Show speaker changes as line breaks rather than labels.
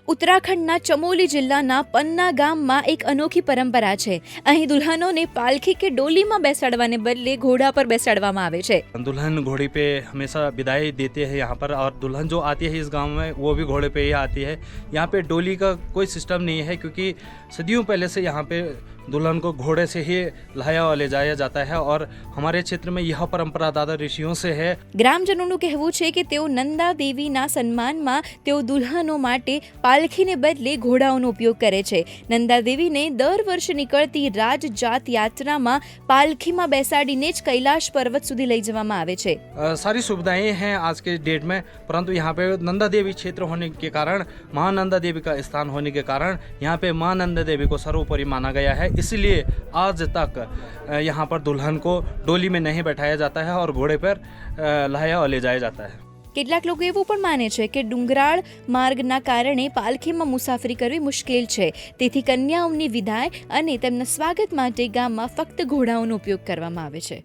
ઉત્તરાખંડના ચમોલી જિલ્લાના પન્ના ગામમાં એક અનોખી પરંપરા છે। અહીં દુલ્હનોને પાલખી કે ડોલીમાં બેસાડવાને બદલે ઘોડા પર બેસાડવામાં આવે છે।
दुल्हन घोड़ी पे हमेशा विदाई देते हैं यहाँ पर, और दुल्हन जो आती है इस गांव में वो भी घोड़े पे ही आती है। यहाँ पे डोली का कोई सिस्टम नहीं है, क्योंकि सदियों पहले से यहाँ पे दुल्हन को घोड़े से ही लाया और ले जाया जाता है, और हमारे क्षेत्र में यह परंपरा दादा ऋषियों से है।
ગ્રામજનોનું કહેવું છે કે તેઓ નંદા દેવીના સન્માનમાં તેઓ દુલ્હનો માટે પાલખીને બદલે ઘોડાઓનો ઉપયોગ કરે છે। નંદા દેવીને દર વર્ષે નીકળતી રાજજાત યાત્રામાં પાલખીમાં બેસાડીને જ કૈલાશ પર્વત સુધી લઈ જવામાં આવે છે।
सारी सुविधाएं हैं आज के डेट में, परंतु यहाँ पे नंदा देवी क्षेत्र होने के कारण, महानंदा देवी का स्थान होने के कारण यहाँ पे महानंदा देवी को सर्वोपरि माना गया है। इसलिए आज तक यहाँ पर दुल्हन को डोली में नहीं बैठाया जाता है और घोड़े पर लाया और ले जाया जाता है।
કેટલાક લોકો એવું પણ માને છે કે ડુંગરાળ માર્ગના કારણે પાલખીમાં મુસાફરી કરવી મુશ્કેલ છે, તેથી કન્યાઓની વિદાય અને તેમના સ્વાગત માટે ગામમાં ફક્ત ઘોડાઓનો ઉપયોગ કરવામાં આવે છે।